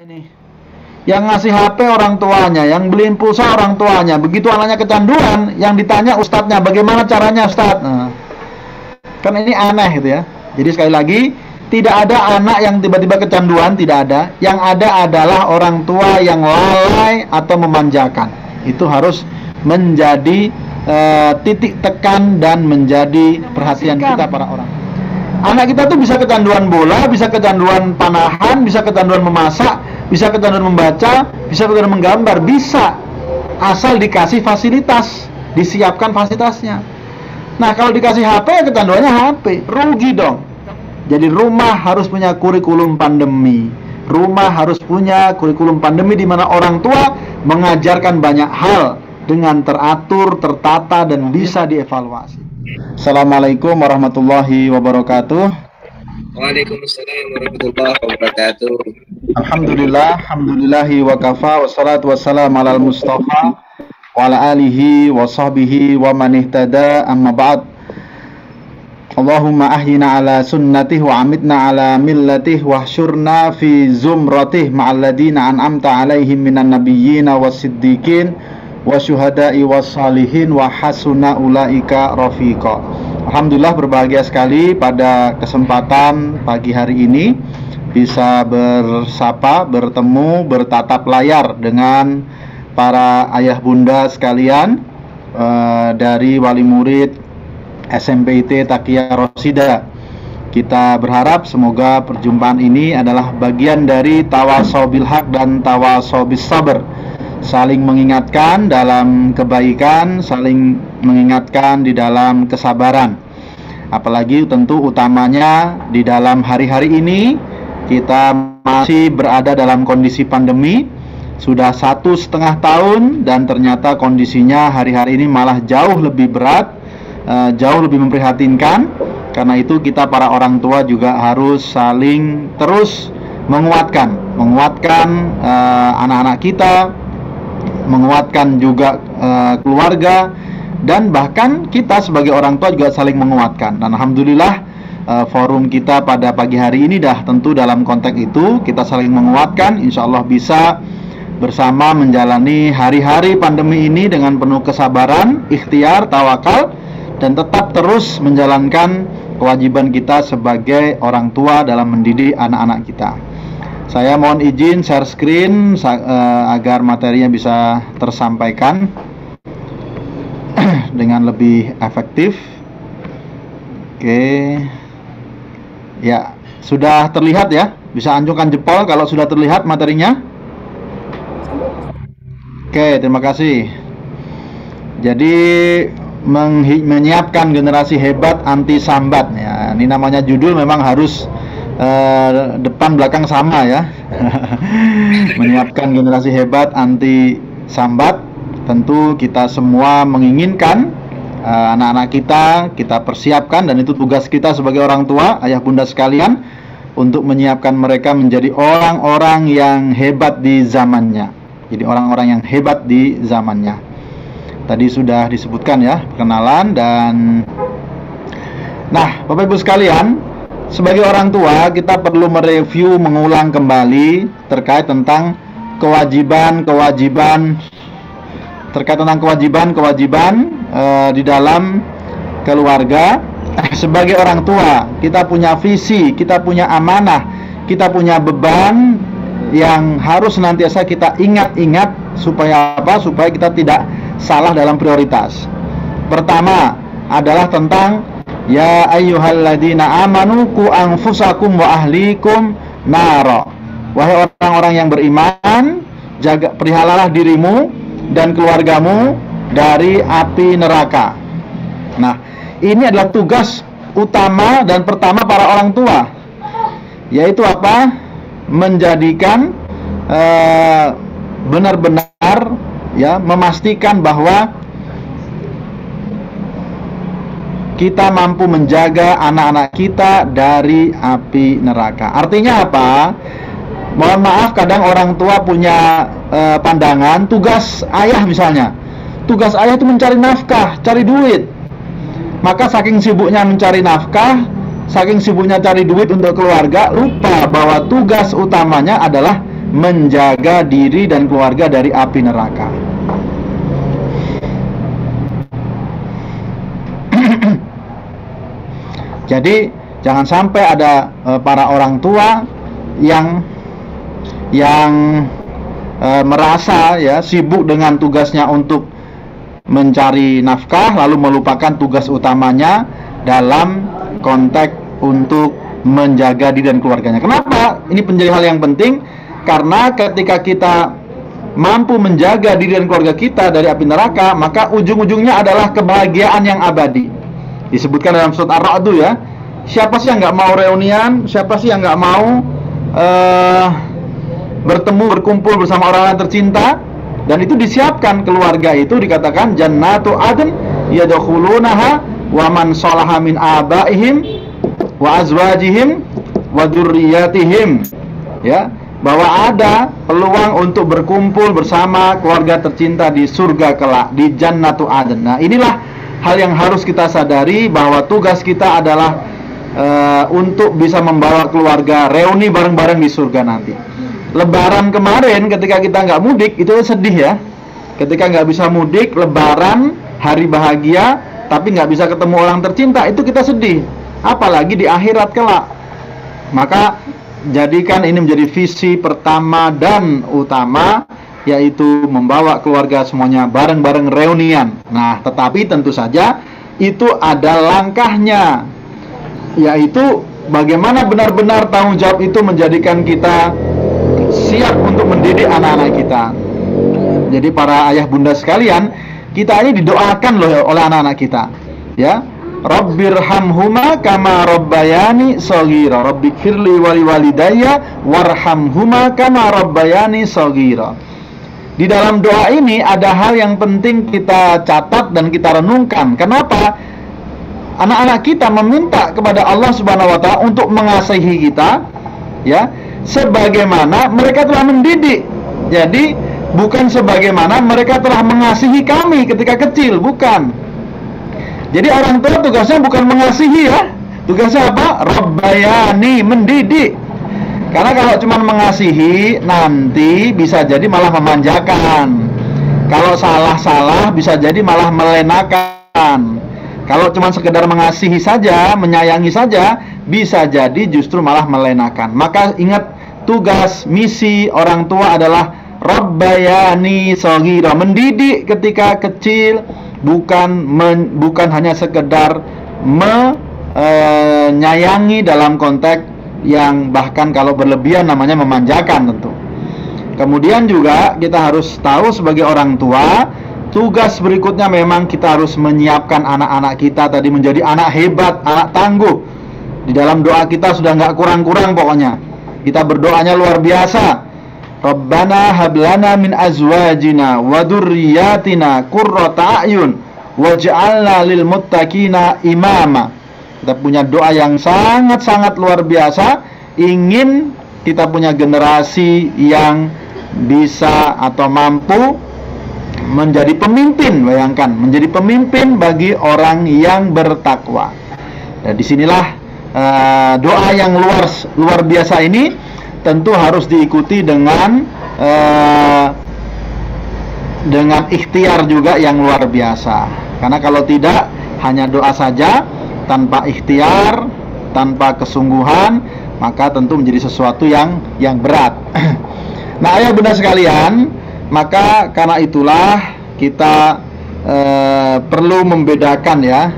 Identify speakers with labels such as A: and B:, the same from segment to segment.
A: Ini yang ngasih HP orang tuanya, yang beliin pulsa orang tuanya. Begitu anaknya kecanduan, yang ditanya ustadznya, bagaimana caranya ustadz? Nah, kan ini aneh gitu ya. Jadi sekali lagi, tidak ada anak yang tiba-tiba kecanduan, tidak ada. Yang ada adalah orang tua yang lalai atau memanjakan. Itu harus menjadi titik tekan dan menjadi perhatian kita para orang. Anak kita tuh bisa kecanduan bola, bisa kecanduan panahan, bisa kecanduan memasak, bisa kecanduan membaca, bisa kecanduan menggambar, bisa, asal dikasih fasilitas, disiapkan fasilitasnya. Nah, kalau dikasih HP, ya kecanduannya HP, rugi dong. Jadi rumah harus punya kurikulum pandemi. Rumah harus punya kurikulum pandemi di mana orang tua mengajarkan banyak hal dengan teratur, tertata, dan bisa dievaluasi. Assalamualaikum warahmatullahi wabarakatuh.
B: Waalaikumsalam warahmatullahi wabarakatuh.
A: Alhamdulillah, alhamdulillahi wa kafa, wassalatu wassalamu alal mustafa wa ala alihi wa sahbihi wa man ihtada, amma ba'd. Allahumma ahyina ala sunnatih wa amitna ala millatih wa hsyurna fi zumratih ma'al ladina an'amta alaihim minan nabiyyina was siddiqin wa syuhada'i was salihin wa hasuna ulaika rafiqa. Alhamdulillah, berbahagia sekali pada kesempatan pagi hari ini bisa bersapa, bertemu, bertatap layar dengan para ayah bunda sekalian dari wali murid SMPIT Taqiyah Rosida. Kita berharap semoga perjumpaan ini adalah bagian dari tawasau bil haq dan tawasau bis sabr, saling mengingatkan dalam kebaikan, saling mengingatkan di dalam kesabaran. Apalagi tentu utamanya di dalam hari-hari ini kita masih berada dalam kondisi pandemi. Sudah 1,5 tahun dan ternyata kondisinya hari-hari ini malah jauh lebih berat, jauh lebih memprihatinkan. Karena itu kita para orang tua juga harus saling terus menguatkan anak-anak kita, menguatkan juga keluarga, dan bahkan kita sebagai orang tua juga saling menguatkan. Dan alhamdulillah forum kita pada pagi hari ini dah tentu dalam konteks itu kita saling menguatkan. Insya Allah bisa bersama menjalani hari-hari pandemi ini dengan penuh kesabaran, ikhtiar, tawakal, dan tetap terus menjalankan kewajiban kita sebagai orang tua dalam mendidik anak-anak kita. Saya mohon izin share screen agar materinya bisa tersampaikan dengan lebih efektif. Oke. Ya, sudah terlihat ya? Bisa anjungkan jempol kalau sudah terlihat materinya. Oke, terima kasih. Jadi menyiapkan generasi hebat anti sambat ya. Ini namanya judul memang harus depan belakang sama ya. Menyiapkan generasi hebat anti sambat. Tentu kita semua menginginkan anak-anak kita persiapkan, dan itu tugas kita sebagai orang tua, ayah bunda sekalian, untuk menyiapkan mereka menjadi orang-orang yang hebat di zamannya. Jadi orang-orang yang hebat di zamannya. Tadi sudah disebutkan ya perkenalan. Dan nah, Bapak Ibu sekalian, sebagai orang tua kita perlu mereview, mengulang kembali terkait tentang kewajiban di dalam keluarga. Sebagai orang tua kita punya visi, kita punya amanah, kita punya beban yang harus senantiasa kita ingat-ingat. Supaya apa? Supaya kita tidak salah dalam prioritas. Pertama adalah tentang ya ayyuhalladzina amanu qu anfusakum wa ahlikum nara. Wahai orang-orang yang beriman, peliharalah dirimu dan keluargamu dari api neraka. Nah, ini adalah tugas utama dan pertama para orang tua, yaitu apa? Menjadikan benar-benar ya, memastikan bahwa kita mampu menjaga anak-anak kita dari api neraka. Artinya apa? Mohon maaf, kadang orang tua punya pandangan tugas ayah misalnya. Tugas ayah itu mencari nafkah, cari duit. Maka saking sibuknya mencari nafkah, saking sibuknya cari duit untuk keluarga, lupa bahwa tugas utamanya adalah menjaga diri dan keluarga dari api neraka. Jadi jangan sampai ada para orang tua yang merasa ya sibuk dengan tugasnya untuk mencari nafkah lalu melupakan tugas utamanya dalam konteks untuk menjaga diri dan keluarganya. Kenapa? Ini menjadi hal yang penting karena ketika kita mampu menjaga diri dan keluarga kita dari api neraka, maka ujung-ujungnya adalah kebahagiaan yang abadi. Disebutkan dalam surat Ar-Ra'd ya. Siapa sih yang nggak mau reunian? Siapa sih yang nggak mau berkumpul bersama orang-orang tercinta? Dan itu disiapkan keluarga itu dikatakan jannatu adn yadkhulunaha wa man shalaha min abaihim wa azwajihim wa dzurriyyatihim. Ya, bahwa ada peluang untuk berkumpul bersama keluarga tercinta di surga kelak, di jannatu adn. Nah, inilah hal yang harus kita sadari bahwa tugas kita adalah untuk bisa membawa keluarga reuni bareng-bareng di surga nanti. Lebaran kemarin ketika kita nggak mudik itu sedih ya. Ketika nggak bisa mudik, Lebaran hari bahagia, tapi nggak bisa ketemu orang tercinta, itu kita sedih. Apalagi di akhirat kelak. Maka jadikan ini menjadi visi pertama dan utama, yaitu membawa keluarga semuanya bareng-bareng reunian. Nah, tetapi tentu saja itu ada langkahnya, yaitu bagaimana benar-benar tanggung jawab itu menjadikan kita siap untuk mendidik anak-anak kita. Jadi para ayah bunda sekalian, kita ini didoakan loh oleh anak-anak kita, ya. Rabbirhamhuma kama rabbayani shaghira. Rabbighfirli wa liwalidayya warhamhuma kama rabbayani shaghira. Di dalam doa ini ada hal yang penting kita catat dan kita renungkan. Kenapa? Anak-anak kita meminta kepada Allah Subhanahu wa taala untuk mengasihi kita, ya, sebagaimana mereka telah mendidik. Jadi bukan sebagaimana mereka telah mengasihi kami ketika kecil, bukan. Jadi orang tua tugasnya bukan mengasihi ya. Tugasnya apa? Rabbayani, mendidik. Karena kalau cuma mengasihi, nanti bisa jadi malah memanjakan. Kalau salah-salah bisa jadi malah melenakan. Kalau cuma sekedar mengasihi saja, menyayangi saja, bisa jadi justru malah melenakan. Maka ingat, tugas misi orang tua adalah Rabbayani shaghira, mendidik ketika kecil, bukan hanya sekedar menyayangi dalam konteks yang bahkan kalau berlebihan namanya memanjakan tentu. Kemudian juga kita harus tahu sebagai orang tua, tugas berikutnya memang kita harus menyiapkan anak-anak kita tadi menjadi anak hebat, anak tangguh. Di dalam doa kita sudah nggak kurang-kurang pokoknya. Kita berdoanya luar biasa. Rabbana hablana min azwajina wa dzurriyyatina qurrata a'yun waj'alna lil muttaqina imama. Kita punya doa yang sangat-sangat luar biasa. Ingin kita punya generasi yang bisa atau mampu menjadi pemimpin, bayangkan, menjadi pemimpin bagi orang yang bertakwa. Dan disinilah doa yang luar biasa ini tentu harus diikuti dengan ikhtiar juga yang luar biasa. Karena kalau tidak, hanya doa saja tanpa ikhtiar, tanpa kesungguhan, maka tentu menjadi sesuatu yang berat. Nah, ayah bunda sekalian, maka karena itulah kita perlu membedakan ya,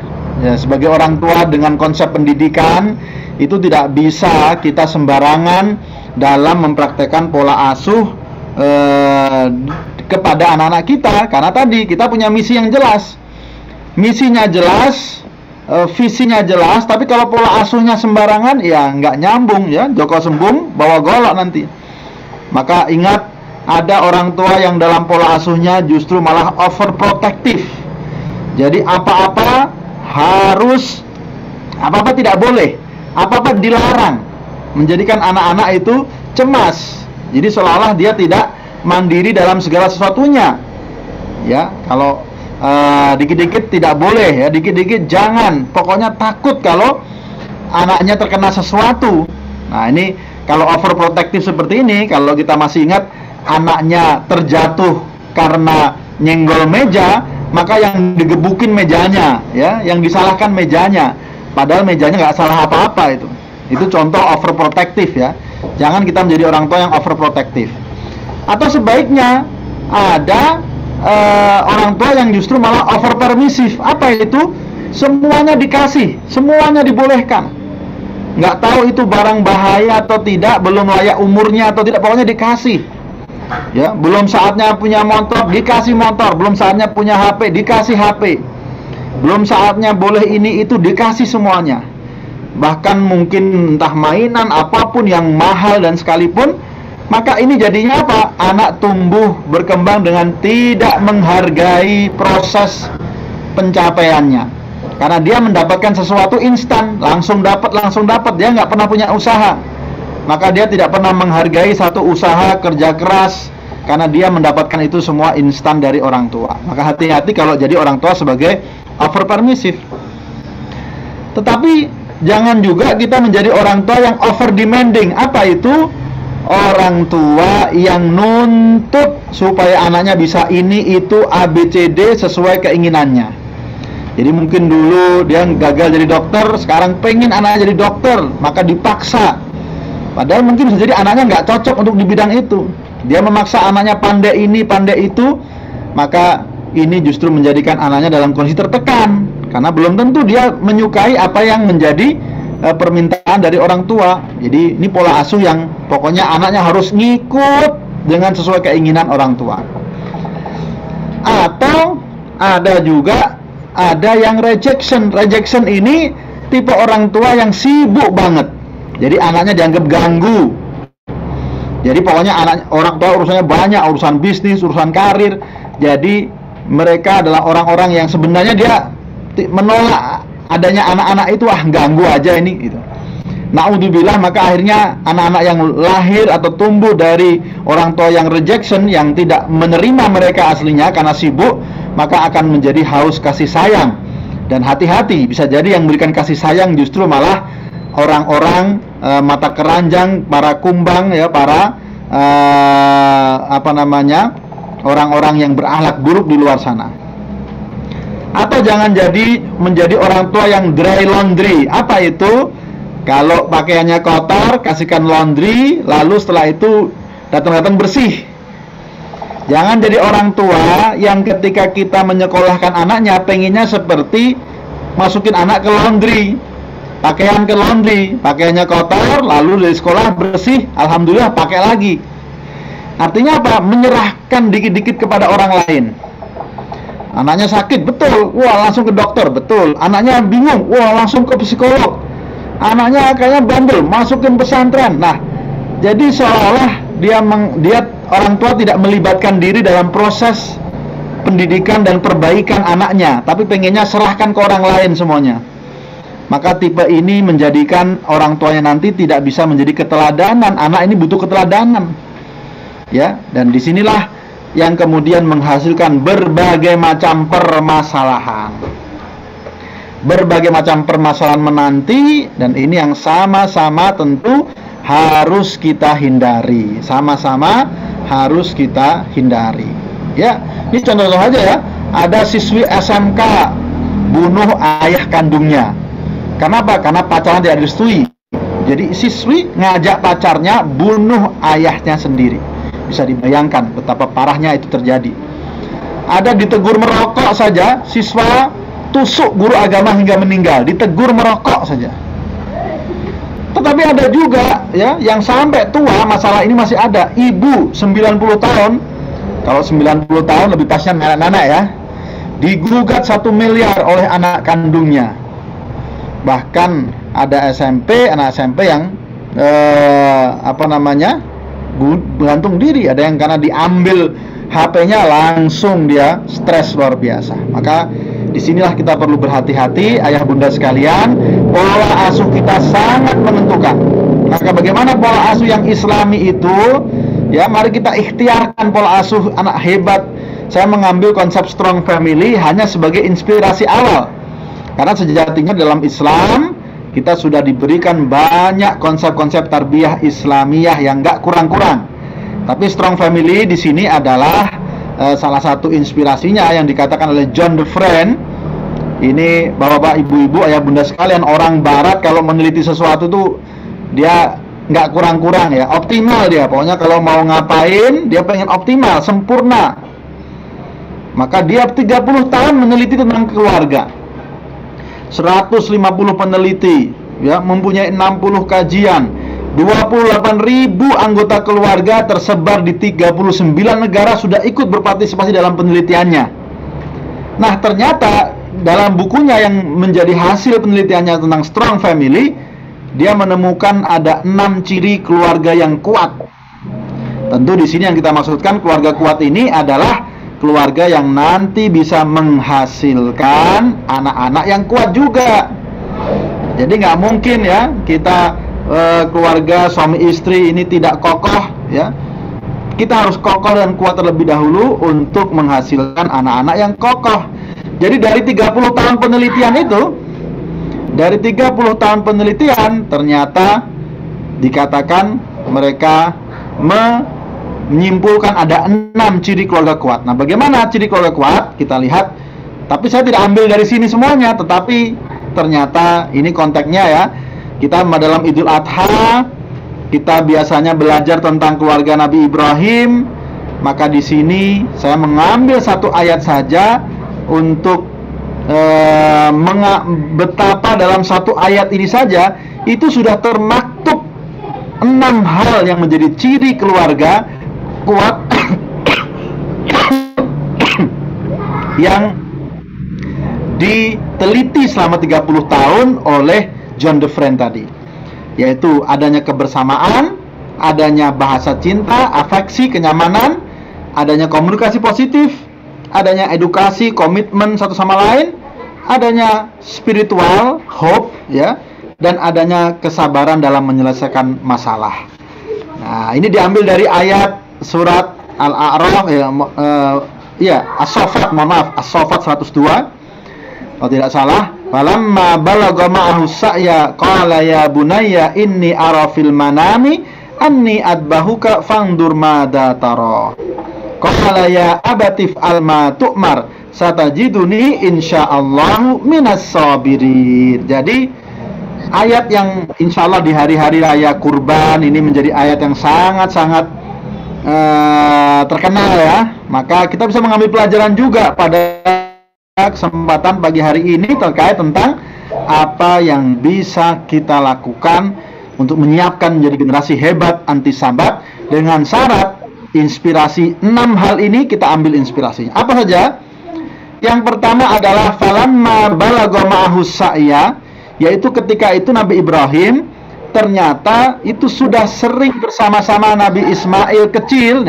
A: sebagai orang tua dengan konsep pendidikan itu tidak bisa kita sembarangan dalam mempraktekkan pola asuh kepada anak-anak kita, karena tadi kita punya misi yang jelas, misinya jelas, visinya jelas, tapi kalau pola asuhnya sembarangan ya nggak nyambung ya, Joko sembung bawa golok nanti. Maka ingat, ada orang tua yang dalam pola asuhnya justru malah overprotective. Jadi apa-apa harus, apa-apa tidak boleh, apa-apa dilarang, menjadikan anak-anak itu cemas. Jadi seolah-olah dia tidak mandiri dalam segala sesuatunya. Ya, kalau dikit-dikit tidak boleh ya, dikit-dikit jangan. Pokoknya takut kalau anaknya terkena sesuatu. Nah, ini Kalau overprotective seperti ini, kalau kita masih ingat anaknya terjatuh karena nyenggol meja, maka yang digebukin mejanya, ya, yang disalahkan mejanya, padahal mejanya nggak salah apa-apa itu. Itu contoh overprotective ya. Jangan kita menjadi orang tua yang overprotective. Atau sebaiknya ada orang tua yang justru malah overpermissive. Apa itu? Semuanya dikasih, semuanya dibolehkan. Nggak tahu itu barang bahaya atau tidak, belum layak umurnya atau tidak, pokoknya dikasih. Ya, belum saatnya punya motor, dikasih motor. Belum saatnya punya HP, dikasih HP. Belum saatnya boleh ini itu, dikasih semuanya. Bahkan mungkin entah mainan apapun yang mahal dan sekalipun, maka ini jadinya apa? Anak tumbuh berkembang dengan tidak menghargai proses pencapaiannya. Karena dia mendapatkan sesuatu instan, langsung dapat, dia nggak pernah punya usaha. Maka dia tidak pernah menghargai satu usaha kerja keras, karena dia mendapatkan itu semua instan dari orang tua. Maka hati-hati kalau jadi orang tua sebagai overpermissive. Tetapi jangan juga kita menjadi orang tua yang over demanding. Apa itu? Orang tua yang nuntut supaya anaknya bisa ini, itu, ABCD sesuai keinginannya. Jadi mungkin dulu dia gagal jadi dokter, sekarang pengen anaknya jadi dokter, maka dipaksa. Padahal mungkin bisa jadi anaknya nggak cocok untuk di bidang itu. Dia memaksa anaknya pandai ini, pandai itu, maka ini justru menjadikan anaknya dalam kondisi tertekan. Karena belum tentu dia menyukai apa yang menjadi permintaan dari orang tua. Jadi ini pola asuh yang pokoknya anaknya harus ngikut dengan sesuai keinginan orang tua. Atau ada yang rejection. Rejection ini tipe orang tua yang sibuk banget. Jadi anaknya dianggap ganggu. Jadi pokoknya orang tua urusannya banyak, urusan bisnis, urusan karir. Jadi mereka adalah orang-orang yang sebenarnya dia menolak adanya anak-anak itu, ganggu aja ini gitu. Naudzubillah, maka akhirnya anak-anak yang lahir atau tumbuh dari orang tua yang rejection, yang tidak menerima mereka aslinya karena sibuk, maka akan menjadi haus kasih sayang. Dan hati-hati, bisa jadi yang memberikan kasih sayang justru malah orang-orang mata keranjang, para kumbang ya, para orang-orang yang berakhlak buruk di luar sana. Atau jangan menjadi orang tua yang dry laundry. Apa itu? Kalau pakaiannya kotor, kasihkan laundry, lalu setelah itu datang-datang bersih. Jangan jadi orang tua yang ketika kita menyekolahkan anaknya, pengennya seperti masukin anak ke laundry, pakaian ke laundry, pakaiannya kotor, lalu dari sekolah bersih, alhamdulillah pakai lagi. Artinya apa? Menyerahkan dikit-dikit kepada orang lain. Anaknya sakit, betul, wah langsung ke dokter, betul. Anaknya bingung, wah langsung ke psikolog. Anaknya kayaknya bandel, masukin pesantren. Nah, jadi seolah-olah dia orang tua tidak melibatkan diri dalam proses pendidikan dan perbaikan anaknya, tapi pengennya serahkan ke orang lain semuanya. Maka tipe ini menjadikan orang tuanya nanti tidak bisa menjadi keteladanan. Anak ini butuh keteladanan, ya. Dan disinilah yang kemudian menghasilkan berbagai macam permasalahan. Berbagai macam permasalahan menanti, dan ini yang sama-sama tentu harus kita hindari. Sama-sama harus kita hindari. Ya, ini contoh aja ya. Ada siswi SMK bunuh ayah kandungnya. Kenapa? Karena pacaran tidak direstui. Jadi siswi ngajak pacarnya bunuh ayahnya sendiri. Bisa dibayangkan betapa parahnya itu terjadi. Ada ditegur merokok saja, siswa tusuk guru agama hingga meninggal, ditegur merokok saja. Tetapi ada juga ya yang sampai tua masalah ini masih ada. Ibu 90 tahun, kalau 90 tahun lebih pasnya nenek-nenek ya, digugat 1 miliar oleh anak kandungnya. Bahkan ada anak SMP yang gantung diri. Ada yang karena diambil HP-nya langsung dia stres luar biasa. Maka disinilah kita perlu berhati-hati, ayah bunda sekalian. Pola asuh kita sangat menentukan. Maka bagaimana pola asuh yang islami itu? Ya, mari kita ikhtiarkan pola asuh anak hebat. Saya mengambil konsep strong family hanya sebagai inspirasi awal. Karena sejatinya dalam Islam kita sudah diberikan banyak konsep-konsep tarbiyah Islamiyah yang nggak kurang-kurang. Tapi strong family di sini adalah salah satu inspirasinya yang dikatakan oleh John DeFriend. Ini bapak-bapak, ibu-ibu, ayah bunda sekalian, orang barat kalau meneliti sesuatu tuh dia nggak kurang-kurang ya, optimal dia. Pokoknya kalau mau ngapain dia pengen optimal, sempurna. Maka dia 30 tahun meneliti tentang keluarga. 150 peneliti ya, mempunyai 60 kajian, 28.000 anggota keluarga tersebar di 39 negara sudah ikut berpartisipasi dalam penelitiannya. Nah, ternyata dalam bukunya yang menjadi hasil penelitiannya tentang strong family, dia menemukan ada 6 ciri keluarga yang kuat. Tentu di sini yang kita maksudkan keluarga kuat ini adalah keluarga yang nanti bisa menghasilkan anak-anak yang kuat juga. Jadi nggak mungkin ya kita keluarga suami istri ini tidak kokoh ya. Kita harus kokoh dan kuat terlebih dahulu untuk menghasilkan anak-anak yang kokoh. Jadi dari 30 tahun penelitian itu, dari 30 tahun penelitian ternyata dikatakan mereka menyimpulkan ada 6 ciri keluarga kuat. Nah, bagaimana ciri keluarga kuat? Kita lihat. Tapi saya tidak ambil dari sini semuanya, tetapi ternyata ini konteksnya ya. Kita dalam Idul Adha, kita biasanya belajar tentang keluarga Nabi Ibrahim. Maka di sini saya mengambil satu ayat saja untuk betapa dalam satu ayat ini saja itu sudah termaktub 6 hal yang menjadi ciri keluarga kuat yang diteliti selama 30 tahun oleh John DeFriend tadi, yaitu adanya kebersamaan, adanya bahasa cinta, afeksi, kenyamanan, adanya komunikasi positif, adanya edukasi, komitmen satu sama lain, adanya spiritual, hope ya, dan adanya kesabaran dalam menyelesaikan masalah. Nah, ini diambil dari ayat surat Al-A'raf As-Saffat, As-Saffat 102 kalau tidak salah. Falamma balagha ma'ahu sa'ya qala ya bunayya inni ara fil manami anni adbahuka fangdur madza tara. Qala ya abatif alma tu'mar satajiduni insyaallahu minas sabirin. Jadi ayat yang insyaallah di hari-hari raya kurban ini menjadi ayat yang sangat-sangat terkenal ya. Maka kita bisa mengambil pelajaran juga pada kesempatan pagi hari ini terkait tentang apa yang bisa kita lakukan untuk menyiapkan menjadi generasi hebat anti sambat dengan syarat inspirasi 6 hal ini kita ambil inspirasinya. Apa saja? Yang pertama adalah falamma balagha ma'ahu sa'ya, yaitu ketika itu Nabi Ibrahim ternyata itu sudah sering bersama-sama Nabi Ismail kecil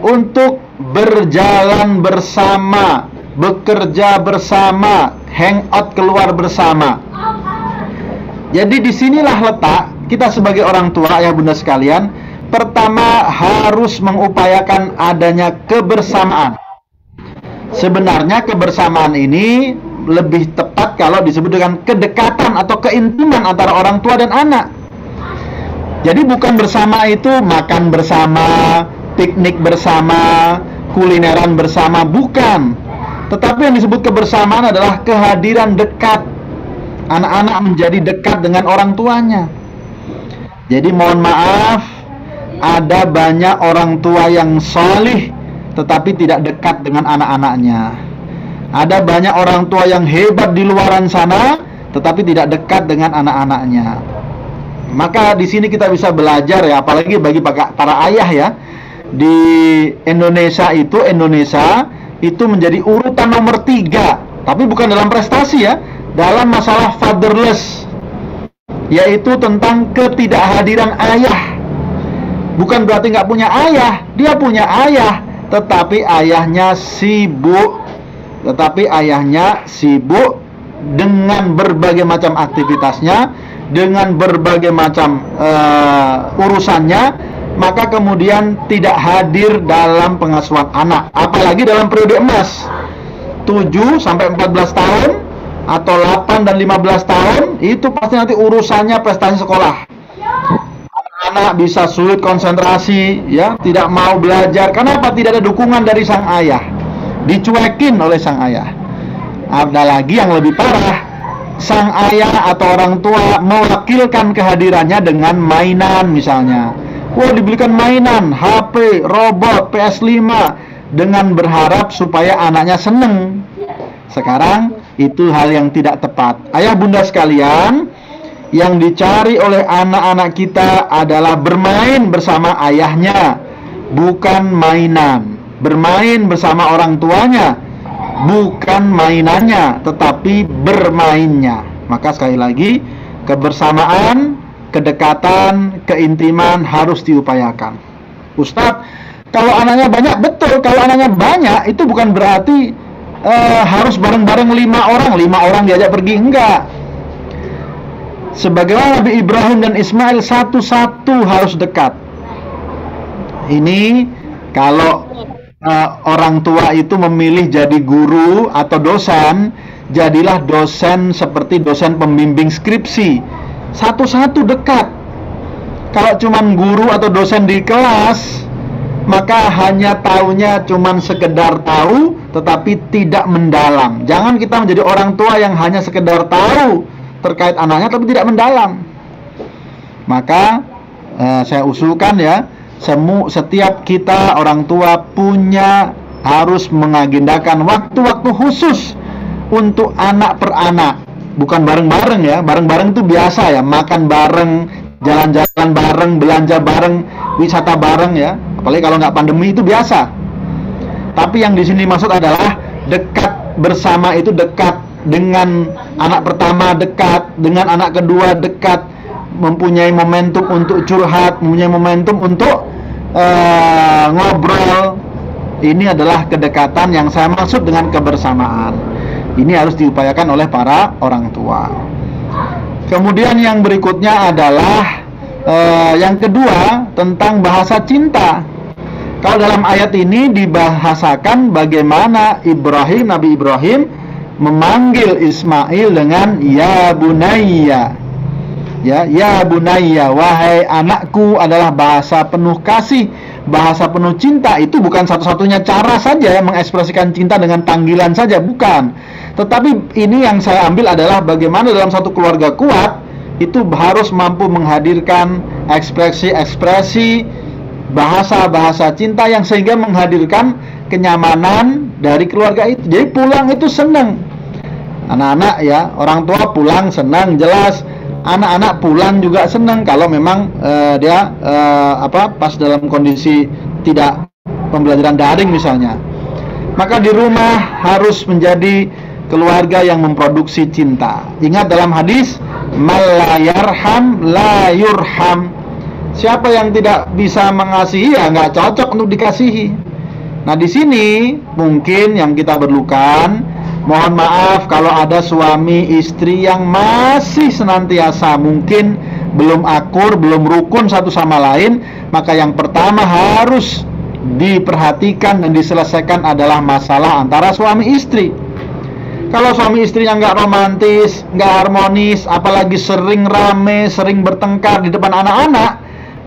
A: untuk berjalan bersama, bekerja bersama, hangout keluar bersama. Jadi disinilah letak kita sebagai orang tua, ayah bunda sekalian, pertama harus mengupayakan adanya kebersamaan. Sebenarnya kebersamaan ini lebih tepat kalau disebut dengan kedekatan atau keintiman antara orang tua dan anak. Jadi bukan bersama itu makan bersama, piknik bersama, kulineran bersama, bukan. Tetapi yang disebut kebersamaan adalah kehadiran dekat. Anak-anak menjadi dekat dengan orang tuanya. Jadi mohon maaf, ada banyak orang tua yang salih tetapi tidak dekat dengan anak-anaknya. Ada banyak orang tua yang hebat di luaran sana tetapi tidak dekat dengan anak-anaknya. Maka di sini kita bisa belajar ya, apalagi bagi para ayah ya. Di Indonesia itu menjadi urutan nomor 3, tapi bukan dalam prestasi ya, dalam masalah fatherless, yaitu tentang ketidakhadiran ayah. Bukan berarti nggak punya ayah, dia punya ayah, tetapi ayahnya sibuk dengan berbagai macam aktivitasnya, dengan berbagai macam urusannya. Maka kemudian tidak hadir dalam pengasuhan anak, apalagi dalam periode emas 7 sampai 14 tahun atau 8 dan 15 tahun, itu pasti nanti urusannya prestasi sekolah. Anak bisa sulit konsentrasi, ya, tidak mau belajar. Kenapa? Tidak ada dukungan dari sang ayah, dicuekin oleh sang ayah. Ada lagi yang lebih parah, sang ayah atau orang tua mewakilkan kehadirannya dengan mainan misalnya. Wah, dibelikan mainan, HP, robot, PS5 dengan berharap supaya anaknya seneng. Sekarang itu hal yang tidak tepat. Ayah bunda sekalian, yang dicari oleh anak-anak kita adalah bermain bersama ayahnya, bukan mainan. Bermain bersama orang tuanya, bukan mainannya, tetapi bermainnya. Maka sekali lagi, kebersamaan, kedekatan, keintiman harus diupayakan. Ustadz, kalau anaknya banyak, betul. Kalau anaknya banyak, itu bukan berarti harus bareng-bareng 5 orang diajak pergi, enggak. Sebagaimana Nabi Ibrahim dan Ismail satu-satu harus dekat. Ini kalau orang tua itu memilih jadi guru atau dosen, jadilah dosen seperti dosen pembimbing skripsi. Satu-satu dekat. Kalau cuman guru atau dosen di kelas, maka hanya taunya cuman sekedar tahu, tetapi tidak mendalam. Jangan kita menjadi orang tua yang hanya sekedar tahu terkait anaknya, tapi tidak mendalam. Maka saya usulkan ya, setiap kita orang tua harus mengagendakan waktu-waktu khusus untuk anak per anak. Bukan bareng-bareng ya, bareng-bareng itu biasa ya, makan bareng, jalan-jalan bareng, belanja bareng, wisata bareng ya. Apalagi kalau nggak pandemi itu biasa. Tapi yang di sini maksud adalah dekat bersama, itu dekat dengan anak pertama, dekat dengan anak kedua, dekat, mempunyai momentum untuk curhat, mempunyai momentum untuk ngobrol. Ini adalah kedekatan yang saya maksud dengan kebersamaan. Ini harus diupayakan oleh para orang tua. Kemudian yang berikutnya adalah yang kedua, tentang bahasa cinta. Kalau dalam ayat ini dibahasakan bagaimana Nabi Ibrahim memanggil Ismail dengan ya bunayya. Ya bunayya, wahai anakku, adalah bahasa penuh kasih, bahasa penuh cinta. Itu bukan satu-satunya cara saja mengekspresikan cinta dengan panggilan saja, bukan. Tetapi ini yang saya ambil adalah bagaimana dalam satu keluarga kuat itu harus mampu menghadirkan ekspresi-ekspresi bahasa-bahasa cinta yang sehingga menghadirkan kenyamanan dari keluarga itu. Jadi pulang itu senang. Anak-anak ya, orang tua pulang senang, jelas. Anak-anak pulang juga senang kalau memang dia pas dalam kondisi tidak pembelajaran daring misalnya. Maka di rumah harus menjadi keluarga yang memproduksi cinta. Ingat dalam hadis, mal la yarham la yurham. Siapa yang tidak bisa mengasihi ya nggak cocok untuk dikasihi. Nah di sini mungkin yang kita perlukan, mohon maaf kalau ada suami istri yang masih senantiasa mungkin belum akur, belum rukun satu sama lain, maka yang pertama harus diperhatikan dan diselesaikan adalah masalah antara suami istri. Kalau suami istrinya nggak romantis, nggak harmonis, apalagi sering rame, sering bertengkar di depan anak-anak,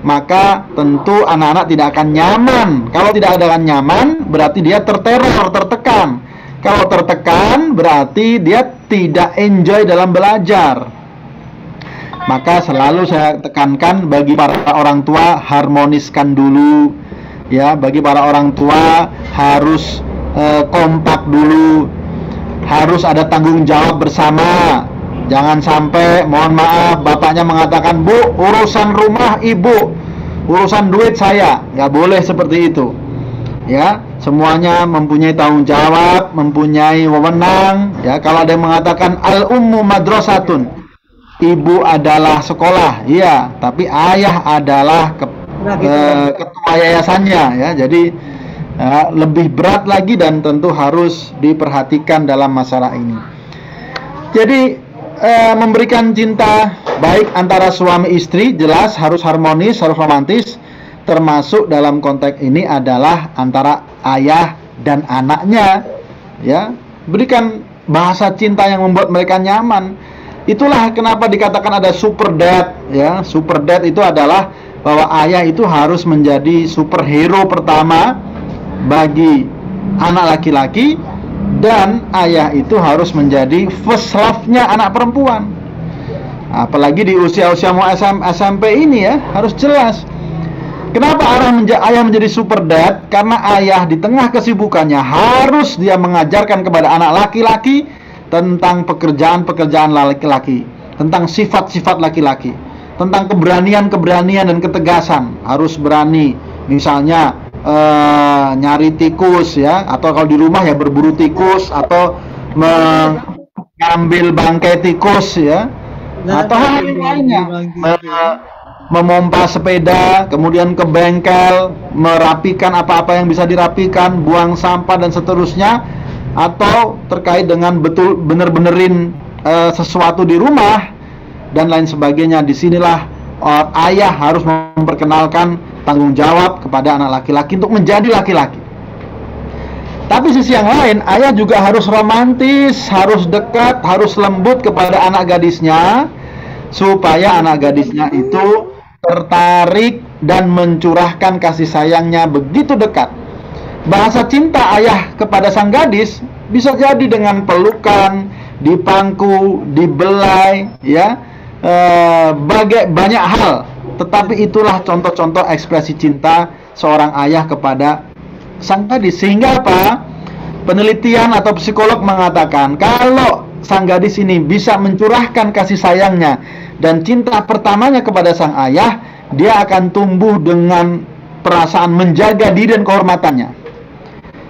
A: maka tentu anak-anak tidak akan nyaman. Kalau tidak ada nyaman, berarti dia terteror, tertekan. Kalau tertekan, berarti dia tidak enjoy dalam belajar. Maka selalu saya tekankan bagi para orang tua, harmoniskan dulu. Ya, bagi para orang tua harus kompak dulu. Harus ada tanggung jawab bersama. Jangan sampai, mohon maaf, bapaknya mengatakan, Bu, urusan rumah ibu, urusan duit saya. Nggak boleh seperti itu. Ya, semuanya mempunyai tanggung jawab, mempunyai wewenang. Ya, kalau ada yang mengatakan al-ummu madrasatun, ibu adalah sekolah, iya, tapi ayah adalah ketua yayasannya. Ya, jadi lebih berat lagi dan tentu harus diperhatikan dalam masalah ini. Jadi memberikan cinta baik antara suami istri jelas harus harmonis, harus romantis. Termasuk dalam konteks ini adalah antara ayah dan anaknya. Ya, berikan bahasa cinta yang membuat mereka nyaman. Itulah kenapa dikatakan ada super dad, ya. Super dad itu adalah bahwa ayah itu harus menjadi superhero pertama bagi anak laki-laki, dan ayah itu harus menjadi first love-nya anak perempuan. Apalagi di usia-usia mau SMP ini ya, harus jelas. Kenapa ayah menjadi super dad? Karena ayah di tengah kesibukannya harus dia mengajarkan kepada anak laki-laki tentang pekerjaan-pekerjaan laki-laki, tentang sifat-sifat laki-laki, tentang keberanian-keberanian dan ketegasan. Harus berani, misalnya nyari tikus ya, atau kalau di rumah ya berburu tikus, atau mengambil bangkai tikus ya, atau hal lainnya, memompa sepeda, kemudian ke bengkel, merapikan apa-apa yang bisa dirapikan, buang sampah dan seterusnya, atau terkait dengan bener-benerin sesuatu di rumah dan lain sebagainya. Disinilah ayah harus memperkenalkan tanggung jawab kepada anak laki-laki untuk menjadi laki-laki. Tapi sisi yang lain, ayah juga harus romantis, harus dekat, harus lembut kepada anak gadisnya, supaya anak gadisnya itu tertarik dan mencurahkan kasih sayangnya begitu dekat. Bahasa cinta ayah kepada sang gadis bisa jadi dengan pelukan, dipangku, dibelai, ya, banyak hal. Tetapi itulah contoh-contoh ekspresi cinta seorang ayah kepada sang gadis. Sehingga apa? Penelitian atau psikolog mengatakan kalau sang gadis ini bisa mencurahkan kasih sayangnya dan cinta pertamanya kepada sang ayah, dia akan tumbuh dengan perasaan menjaga diri dan kehormatannya.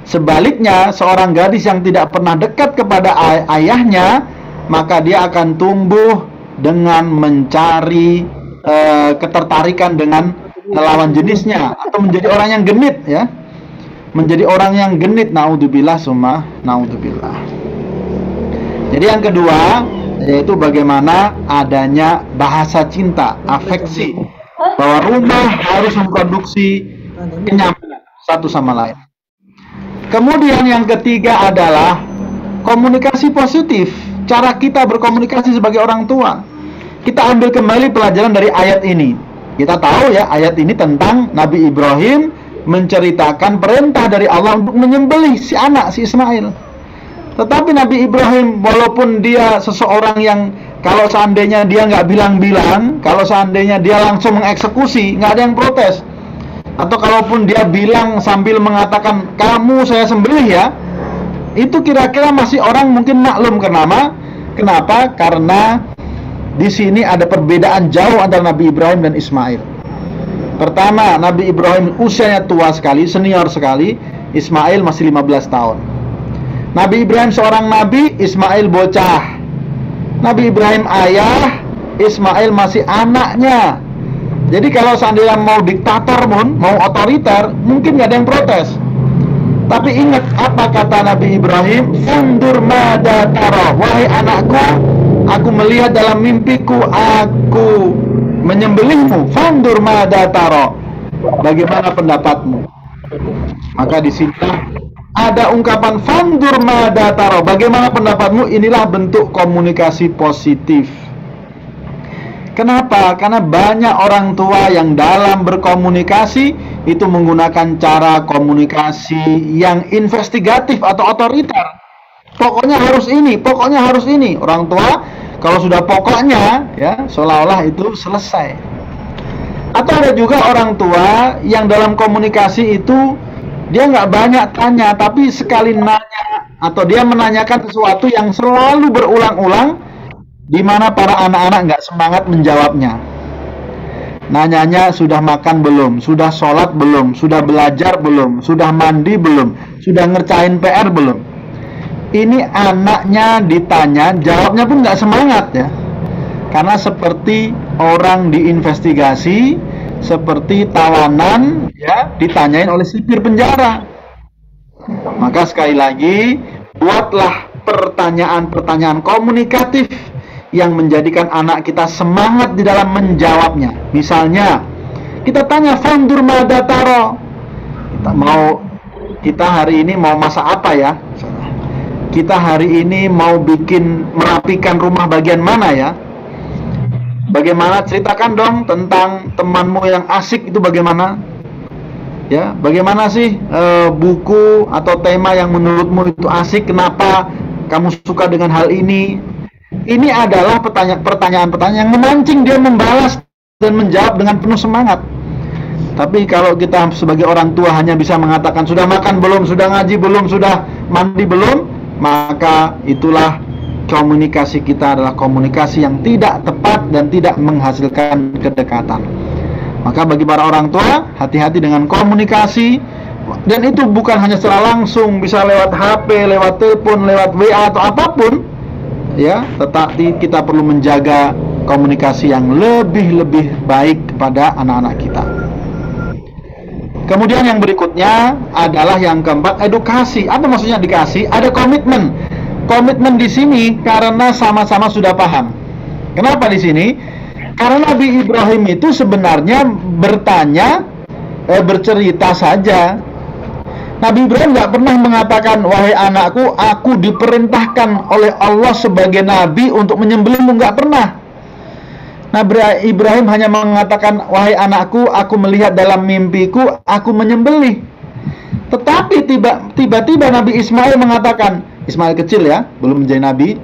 A: Sebaliknya, seorang gadis yang tidak pernah dekat kepada ayahnya, maka dia akan tumbuh dengan mencari ketertarikan dengan lawan jenisnya, atau menjadi orang yang genit ya. Menjadi orang yang genit, naudzubillah summa naudzubillah. Jadi yang kedua yaitu bagaimana adanya bahasa cinta, afeksi, bahwa rumah harus memproduksi kenyamanan satu sama lain. Kemudian yang ketiga adalah komunikasi positif, cara kita berkomunikasi sebagai orang tua. Kita ambil kembali pelajaran dari ayat ini. Kita tahu ya, ayat ini tentang Nabi Ibrahim menceritakan perintah dari Allah untuk menyembelih si anak, si Ismail. Tetapi Nabi Ibrahim, walaupun dia seseorang yang kalau seandainya dia nggak bilang-bilang, kalau seandainya dia langsung mengeksekusi, nggak ada yang protes. Atau kalaupun dia bilang sambil mengatakan, kamu saya sembelih ya, itu kira-kira masih orang mungkin maklum. Kenapa? Karena di sini ada perbedaan jauh antara Nabi Ibrahim dan Ismail. Pertama, Nabi Ibrahim usianya tua sekali, senior sekali. Ismail masih 15 tahun. Nabi Ibrahim seorang nabi, Ismail bocah. Nabi Ibrahim ayah, Ismail masih anaknya. Jadi kalau seandainya mau diktator pun, mau otoriter, mungkin nggak ada yang protes. Tapi ingat apa kata Nabi Ibrahim? Fandur mada tara, wahai anakku, aku melihat dalam mimpiku, aku menyembelihmu. Fandur mada tara, bagaimana pendapatmu? Maka di sini ada ungkapan fandur mada tara, bagaimana pendapatmu? Inilah bentuk komunikasi positif. Kenapa? Karena banyak orang tua yang dalam berkomunikasi itu menggunakan cara komunikasi yang investigatif atau otoriter. Pokoknya harus ini, pokoknya harus ini. Orang tua kalau sudah pokoknya ya seolah-olah itu selesai. Atau ada juga orang tua yang dalam komunikasi itu dia nggak banyak tanya, tapi sekali nanya atau dia menanyakan sesuatu yang selalu berulang-ulang, di mana para anak-anak nggak semangat menjawabnya. Nanyanya sudah makan belum, sudah sholat belum, sudah belajar belum, sudah mandi belum, sudah ngerjain PR belum. Ini anaknya ditanya, jawabnya pun nggak semangat ya. Karena seperti orang diinvestigasi, seperti tawanan ya, ditanyain oleh sipir penjara. Maka sekali lagi, buatlah pertanyaan-pertanyaan komunikatif yang menjadikan anak kita semangat di dalam menjawabnya. Misalnya, kita tanya fandur mada taro. Kita hari ini mau masak apa ya? kita hari ini mau merapikan rumah bagian mana ya? Bagaimana, ceritakan dong tentang temanmu yang asik itu bagaimana? Ya, bagaimana sih buku atau tema yang menurutmu itu asik? Kenapa kamu suka dengan hal ini? Ini adalah pertanyaan-pertanyaan yang memancing dia membalas dan menjawab dengan penuh semangat. Tapi kalau kita sebagai orang tua hanya bisa mengatakan sudah makan belum, sudah ngaji belum, sudah mandi belum, maka itulah komunikasi kita adalah komunikasi yang tidak tepat dan tidak menghasilkan kedekatan. Maka bagi para orang tua, hati-hati dengan komunikasi. Dan itu bukan hanya secara langsung, bisa lewat HP, lewat telepon, lewat WA atau apapun ya, tetapi kita perlu menjaga komunikasi yang lebih baik kepada anak-anak kita. Kemudian yang berikutnya adalah yang keempat, edukasi. Apa maksudnya dikasih? Ada komitmen. Komitmen di sini karena sama-sama sudah paham. Kenapa di sini? Karena Nabi Ibrahim itu sebenarnya bercerita saja. Nabi Ibrahim nggak pernah mengatakan, wahai anakku, aku diperintahkan oleh Allah sebagai nabi untuk menyembelihmu, nggak pernah. Nabi Ibrahim hanya mengatakan, wahai anakku, aku melihat dalam mimpiku, aku menyembelih. Tetapi tiba-tiba Nabi Ismail mengatakan, Ismail kecil ya, belum menjadi nabi,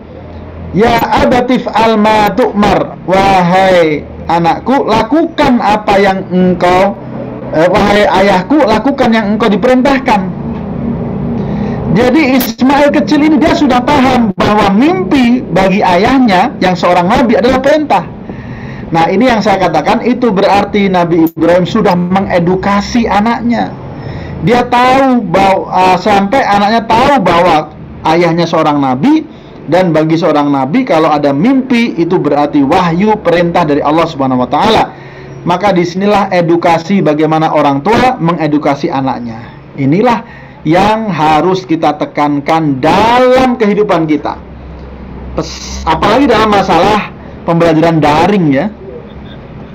A: ya abatif alma tu'mar, wahai anakku, lakukan apa yang engkau wahai ayahku, lakukan yang engkau diperintahkan. Jadi Ismail kecil ini dia sudah paham bahwa mimpi bagi ayahnya yang seorang nabi adalah perintah. Nah, ini yang saya katakan, itu berarti Nabi Ibrahim sudah mengedukasi anaknya. Dia tahu bahwa sampai anaknya tahu bahwa ayahnya seorang nabi, dan bagi seorang nabi kalau ada mimpi itu berarti wahyu, perintah dari Allah Subhanahu wa taala. Maka disinilah edukasi bagaimana orang tua mengedukasi anaknya. Inilah yang harus kita tekankan dalam kehidupan kita. Apalagi dalam masalah pembelajaran daring ya.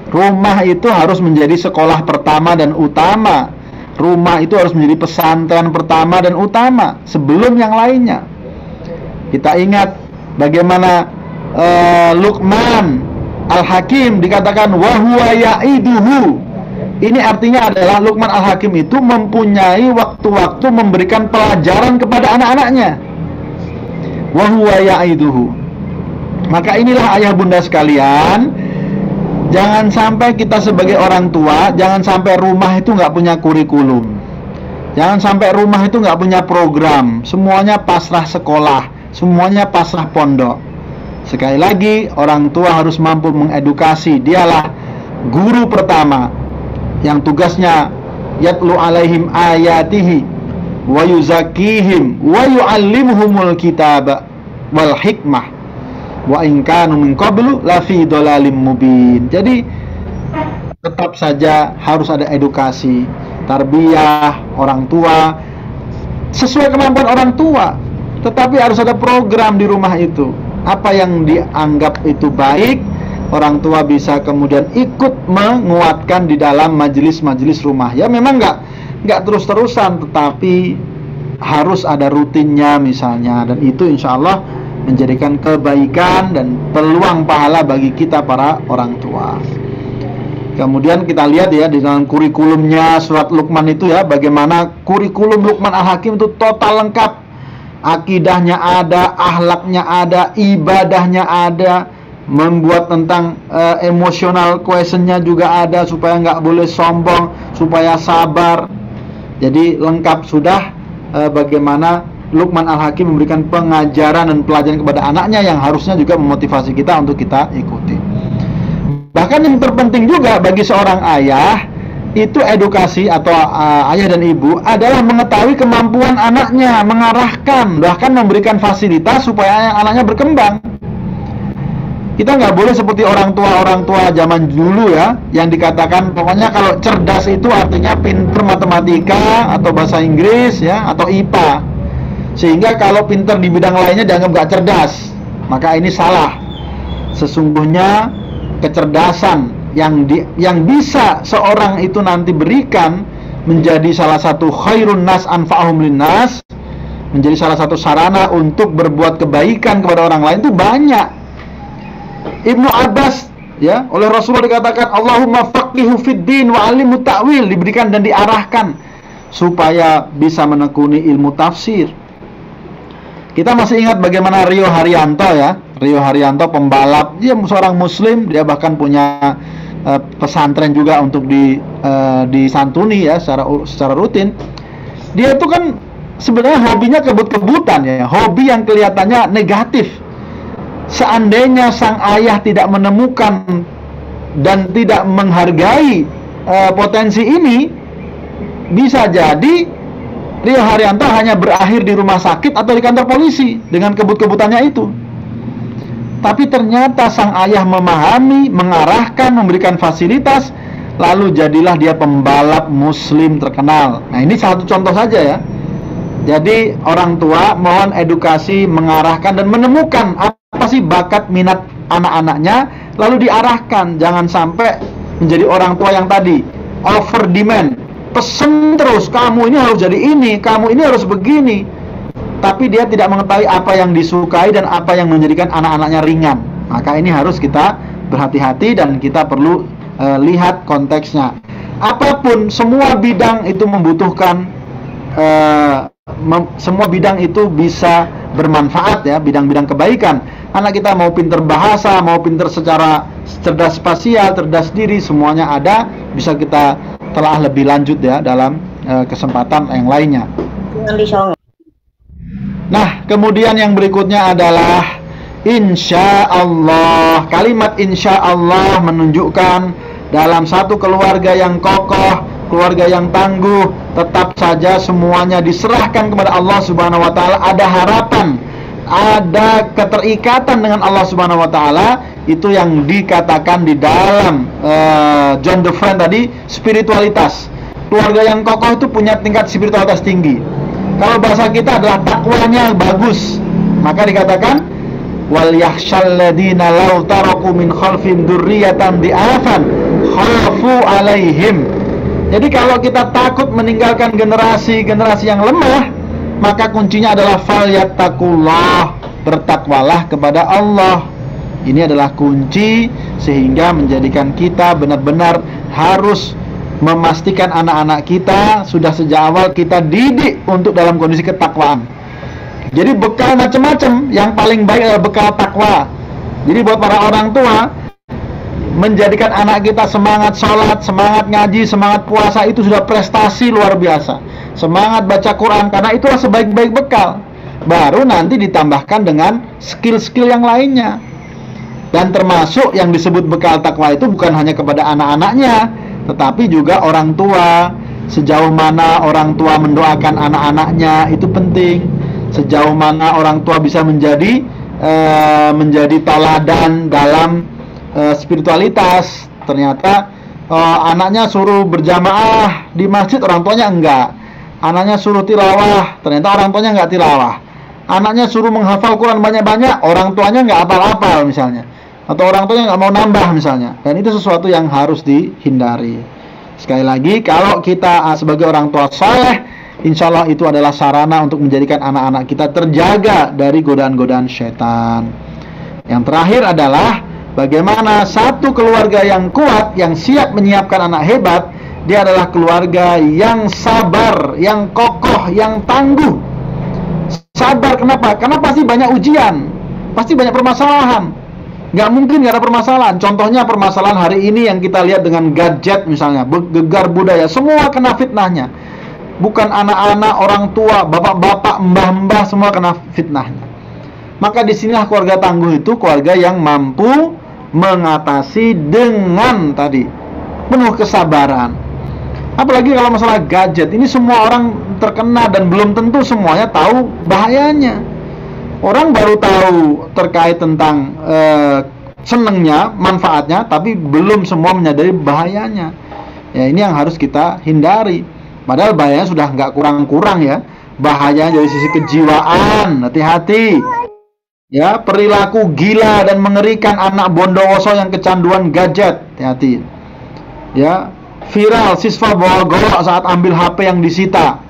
A: Rumah itu harus menjadi sekolah pertama dan utama. Rumah itu harus menjadi pesantren pertama dan utama sebelum yang lainnya. Kita ingat bagaimana Luqman Al-Hakim dikatakan wahuwa ya'iduhu. Ini artinya adalah Luqman Al-Hakim itu mempunyai waktu-waktu memberikan pelajaran kepada anak-anaknya. Wahuwa ya'iduhu. Maka inilah ayah bunda sekalian, jangan sampai kita sebagai orang tua, jangan sampai rumah itu nggak punya kurikulum, jangan sampai rumah itu nggak punya program, semuanya pasrah sekolah, semuanya pasrah pondok. Sekali lagi, orang tua harus mampu mengedukasi. Dialah guru pertama yang tugasnya yatlu alaihim ayatihi wa yuzakihim wa yu'allimuhumul kitab wal hikmah wa in kanu min qablu lafi dhalalim mubin. Jadi tetap saja harus ada edukasi, tarbiyah orang tua sesuai kemampuan orang tua, tetapi harus ada program di rumah itu. Apa yang dianggap itu baik, orang tua bisa kemudian ikut menguatkan di dalam majelis-majelis rumah. Ya memang nggak terus-terusan, tetapi harus ada rutinnya misalnya, dan itu insya Allah menjadikan kebaikan dan peluang pahala bagi kita para orang tua. Kemudian kita lihat ya di dalam kurikulumnya surat Luqman itu ya, bagaimana kurikulum Luqman Al-Hakim itu total lengkap. Akidahnya ada, akhlaknya ada, ibadahnya ada, membuat tentang emotional questionnya juga ada, supaya nggak boleh sombong, supaya sabar. Jadi lengkap sudah bagaimana Luqman Al-Hakim memberikan pengajaran dan pelajaran kepada anaknya yang harusnya juga memotivasi kita untuk kita ikuti. Bahkan yang terpenting juga bagi seorang ayah itu edukasi atau ayah dan ibu adalah mengetahui kemampuan anaknya, mengarahkan, bahkan memberikan fasilitas supaya anaknya berkembang. Kita nggak boleh seperti orang tua zaman dulu ya, yang dikatakan pokoknya kalau cerdas itu artinya pintar matematika atau bahasa Inggris ya, atau IPA, sehingga kalau pintar di bidang lainnya dianggap nggak cerdas. Maka ini salah. Sesungguhnya kecerdasan yang bisa seorang itu nanti berikan menjadi salah satu khairun nas anfa'ahum linnas, menjadi salah satu sarana untuk berbuat kebaikan kepada orang lain itu banyak. Ibnu Abbas, ya, oleh Rasulullah dikatakan Allahumma faqihu fid din wa 'allimhu ta'wil, diberikan dan diarahkan supaya bisa menekuni ilmu tafsir. Kita masih ingat bagaimana Rio Haryanto, ya, Rio Haryanto pembalap, dia seorang muslim, dia bahkan punya pesantren juga untuk disantuni, ya, secara rutin. Dia itu kan sebenarnya hobinya kebut-kebutan, ya, hobi yang kelihatannya negatif. Seandainya sang ayah tidak menemukan dan tidak menghargai potensi ini, bisa jadi Rio Haryanto hanya berakhir di rumah sakit atau di kantor polisi dengan kebut-kebutannya itu. Tapi ternyata sang ayah memahami, mengarahkan, memberikan fasilitas, lalu jadilah dia pembalap muslim terkenal. Nah, ini satu contoh saja, ya. Jadi orang tua mohon edukasi, mengarahkan dan menemukan apa sih bakat minat anak-anaknya, lalu diarahkan. Jangan sampai menjadi orang tua yang tadi over demand, pesen terus, kamu ini harus jadi ini, kamu ini harus begini, tapi dia tidak mengetahui apa yang disukai dan apa yang menjadikan anak-anaknya ringan. Maka ini harus kita berhati-hati dan kita perlu lihat konteksnya. Apapun, semua bidang itu membutuhkan semua bidang itu bisa bermanfaat, ya, bidang-bidang kebaikan. Anak kita mau pinter bahasa, mau pinter secara cerdas spasial, cerdas diri, semuanya ada, bisa kita telah lebih lanjut, ya, dalam kesempatan yang lainnya. Nah, kemudian yang berikutnya adalah insya Allah. Kalimat insya Allah menunjukkan dalam satu keluarga yang kokoh, keluarga yang tangguh, tetap saja semuanya diserahkan kepada Allah Subhanahu wa taala, ada harapan, ada keterikatan dengan Allah Subhanahu wa taala. Itu yang dikatakan di dalam John DeFriend tadi, spiritualitas. Keluarga yang kokoh itu punya tingkat spiritualitas tinggi. Kalau bahasa kita adalah takwanya bagus, maka dikatakan wal yakhshal ladina law taraku min khalfihim dzurriyyatan di'afan khafu alaihim. Jadi kalau kita takut meninggalkan generasi yang lemah, maka kuncinya adalah falyattaqullah, bertakwalah kepada Allah. Ini adalah kunci sehingga menjadikan kita benar-benar harus memastikan anak-anak kita sudah sejak awal kita didik untuk dalam kondisi ketakwaan. Jadi bekal macam-macam, yang paling baik adalah bekal takwa. Jadi buat para orang tua, menjadikan anak kita semangat sholat, semangat ngaji, semangat puasa itu sudah prestasi luar biasa. Semangat baca Quran, karena itulah sebaik-baik bekal. Baru nanti ditambahkan dengan skill-skill yang lainnya. Dan termasuk yang disebut bekal takwa itu bukan hanya kepada anak-anaknya, tetapi juga orang tua. Sejauh mana orang tua mendoakan anak-anaknya itu penting. Sejauh mana orang tua bisa menjadi teladan dalam spiritualitas. Ternyata anaknya suruh berjamaah di masjid, orang tuanya enggak. Anaknya suruh tilawah, ternyata orang tuanya enggak tilawah. Anaknya suruh menghafal Quran banyak-banyak, orang tuanya enggak hafal-hafal misalnya. Atau orang tuanya nggak mau nambah misalnya. Dan itu sesuatu yang harus dihindari. Sekali lagi, kalau kita sebagai orang tua saleh, insya Allah itu adalah sarana untuk menjadikan anak-anak kita terjaga dari godaan-godaan syaitan. Yang terakhir adalah bagaimana satu keluarga yang kuat, yang siap menyiapkan anak hebat, dia adalah keluarga yang sabar, yang kokoh, yang tangguh. Sabar kenapa? Karena pasti banyak ujian, pasti banyak permasalahan. Nggak mungkin nggak ada permasalahan. Contohnya permasalahan hari ini yang kita lihat dengan gadget misalnya, gegar budaya, semua kena fitnahnya. Bukan anak-anak, orang tua, bapak-bapak, mbah-mbah, semua kena fitnahnya. Maka disinilah keluarga tangguh itu keluarga yang mampu mengatasi dengan tadi penuh kesabaran. Apalagi kalau masalah gadget, ini semua orang terkena dan belum tentu semuanya tahu bahayanya. Orang baru tahu terkait tentang senengnya, manfaatnya, tapi belum semua menyadari bahayanya. Ya, ini yang harus kita hindari. Padahal bahayanya sudah nggak kurang-kurang, ya. Bahayanya dari sisi kejiwaan, hati-hati. Ya, perilaku gila dan mengerikan anak bondowoso yang kecanduan gadget, hati-hati. Ya, viral siswa bawa golok saat ambil HP yang disita.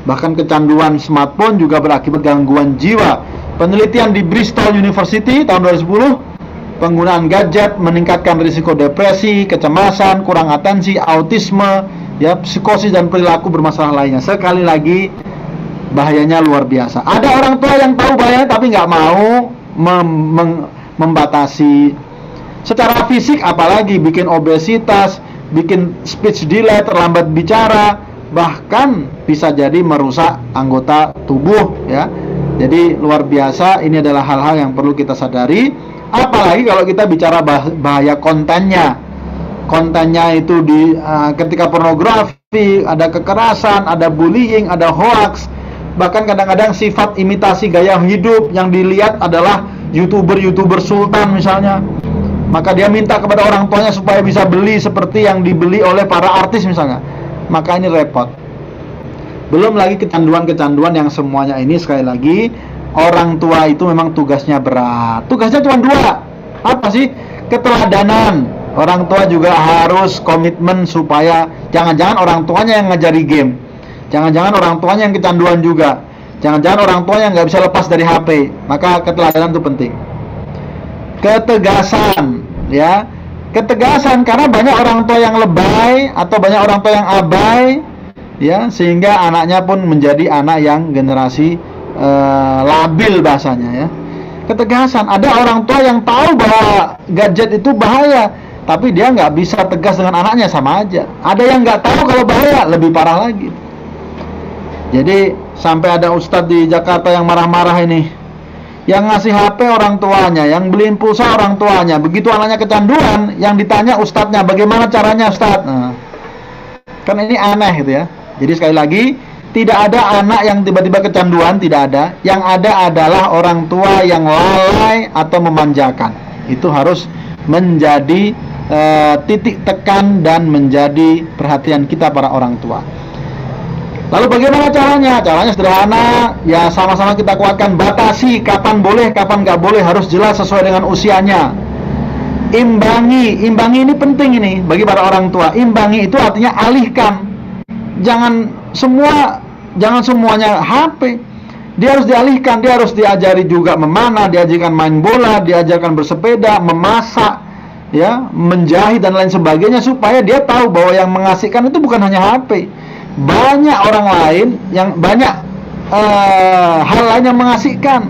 A: Bahkan kecanduan smartphone juga berakibat gangguan jiwa. Penelitian di Bristol University tahun 2010, penggunaan gadget meningkatkan risiko depresi, kecemasan, kurang atensi, autisme, ya, psikosis dan perilaku bermasalah lainnya. Sekali lagi, bahayanya luar biasa. Ada orang tua yang tahu bahaya tapi nggak mau membatasi. Secara fisik apalagi bikin obesitas, bikin speech delay, terlambat bicara, bahkan bisa jadi merusak anggota tubuh, ya. Jadi luar biasa, ini adalah hal-hal yang perlu kita sadari. Apalagi kalau kita bicara bahaya kontennya. Kontennya itu ketika pornografi, ada kekerasan, ada bullying, ada hoax. Bahkan kadang-kadang sifat imitasi gaya hidup yang dilihat adalah YouTuber sultan misalnya. Maka dia minta kepada orang tuanya supaya bisa beli seperti yang dibeli oleh para artis misalnya. Maka ini repot. Belum lagi kecanduan-kecanduan yang semuanya ini, sekali lagi, orang tua itu memang tugasnya berat. Tugasnya cuma dua. Apa sih? Keteladanan. Orang tua juga harus komitmen supaya jangan-jangan orang tuanya yang ngajari game. Jangan-jangan orang tuanya yang kecanduan juga. Jangan-jangan orang tuanya nggak bisa lepas dari HP. Maka keteladanan itu penting. Ketegasan, ya. Ketegasan, karena banyak orang tua yang lebay atau banyak orang tua yang abai, ya, sehingga anaknya pun menjadi anak yang generasi labil bahasanya, ya. Ketegasan, ada orang tua yang tahu bahwa gadget itu bahaya, tapi dia nggak bisa tegas dengan anaknya, sama aja. Ada yang nggak tahu kalau bahaya, lebih parah lagi. Jadi sampai ada ustadz di Jakarta yang marah-marah ini, yang ngasih HP orang tuanya, yang beliin pulsa orang tuanya. Begitu anaknya kecanduan, yang ditanya ustadznya, bagaimana caranya ustadz? Nah, kan ini aneh gitu ya. Jadi sekali lagi, tidak ada anak yang tiba-tiba kecanduan, tidak ada. Yang ada adalah orang tua yang lalai atau memanjakan. Itu harus menjadi titik tekan dan menjadi perhatian kita para orang tua. Lalu bagaimana caranya? Caranya sederhana, ya sama-sama kita kuatkan. Batasi kapan boleh, kapan nggak boleh, harus jelas sesuai dengan usianya. Imbangi ini penting ini bagi para orang tua. Imbangi itu artinya alihkan. Jangan semuanya HP. Dia harus dialihkan, dia harus diajari juga memanah, diajarkan main bola, diajarkan bersepeda, memasak, ya, menjahit dan lain sebagainya, supaya dia tahu bahwa yang mengasihkan itu bukan hanya HP. Banyak orang lain yang banyak hal lain yang mengasihkan.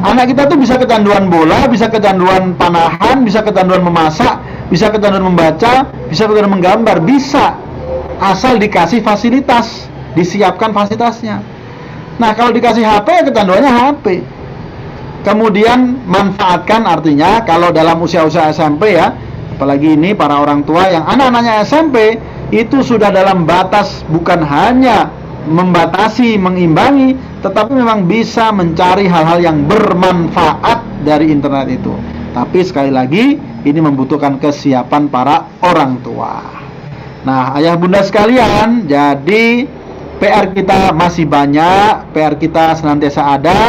A: Anak kita tuh bisa kecanduan bola, bisa kecanduan panahan, bisa kecanduan memasak, bisa kecanduan membaca, bisa kecanduan menggambar, bisa, asal dikasih fasilitas, disiapkan fasilitasnya. Nah, kalau dikasih HP, ya kecanduannya HP. Kemudian manfaatkan, artinya kalau dalam usia-usia SMP, ya, apalagi ini para orang tua yang anak-anaknya SMP, itu sudah dalam batas, bukan hanya membatasi, mengimbangi, tetapi memang bisa mencari hal-hal yang bermanfaat dari internet itu. Tapi sekali lagi, ini membutuhkan kesiapan para orang tua. Nah, ayah bunda sekalian, jadi PR kita masih banyak, PR kita senantiasa ada.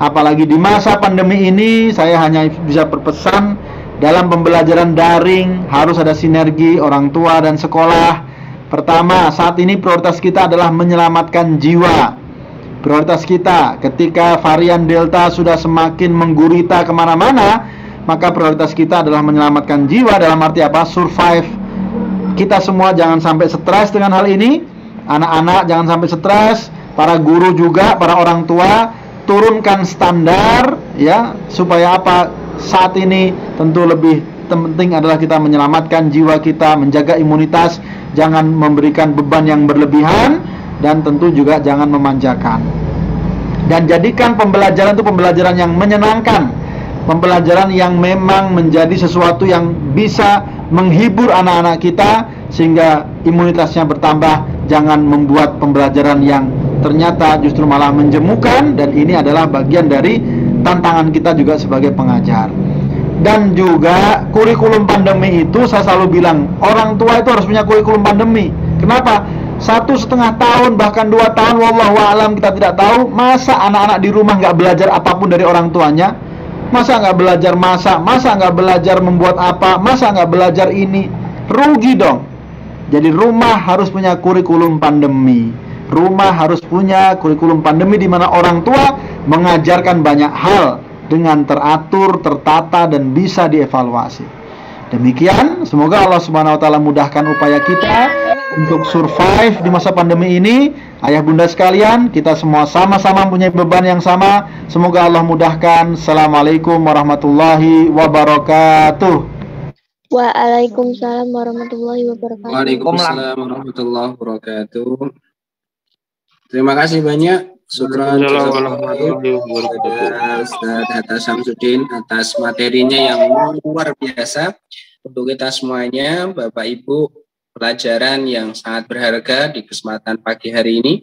A: Apalagi di masa pandemi ini, saya hanya bisa berpesan, dalam pembelajaran daring harus ada sinergi orang tua dan sekolah. Pertama, saat ini prioritas kita adalah menyelamatkan jiwa. Prioritas kita ketika varian Delta sudah semakin menggurita kemana-mana, maka prioritas kita adalah menyelamatkan jiwa. Dalam arti apa? Survive. Kita semua jangan sampai stres dengan hal ini. Anak-anak jangan sampai stres. Para guru juga, para orang tua, turunkan standar, ya, supaya apa? Saat ini tentu lebih penting adalah kita menyelamatkan jiwa kita, menjaga imunitas, jangan memberikan beban yang berlebihan, dan tentu juga jangan memanjakan. Dan jadikan pembelajaran itu pembelajaran yang menyenangkan, pembelajaran yang memang menjadi sesuatu yang bisa menghibur anak-anak kita sehingga imunitasnya bertambah. Jangan membuat pembelajaran yang ternyata justru malah menjemukan, dan ini adalah bagian dari tantangan kita juga sebagai pengajar. Dan juga kurikulum pandemi itu saya selalu bilang, orang tua itu harus punya kurikulum pandemi. Kenapa? 1,5 tahun bahkan 2 tahun, wallahu a'lam, kita tidak tahu. Masa anak-anak di rumah nggak belajar apapun dari orang tuanya? Masa nggak belajar masak? Masa nggak belajar membuat apa? Masa nggak belajar ini? Rugi dong. Jadi rumah harus punya kurikulum pandemi. rumah harus punya kurikulum pandemi di mana orang tua mengajarkan banyak hal dengan teratur, tertata, dan bisa dievaluasi. Demikian, semoga Allah Subhanahu wa taala mudahkan upaya kita untuk survive di masa pandemi ini. Ayah bunda sekalian, kita semua sama-sama punya beban yang sama. Semoga Allah mudahkan. Assalamualaikum warahmatullahi wabarakatuh.
C: Waalaikumsalam warahmatullahi wabarakatuh.
B: Waalaikumsalam warahmatullahi wabarakatuh. Terima kasih banyak. Syukran Ustaz Hatta Samsudin atas materinya yang luar biasa untuk kita semuanya, Bapak Ibu, pelajaran yang sangat berharga di kesempatan pagi hari ini.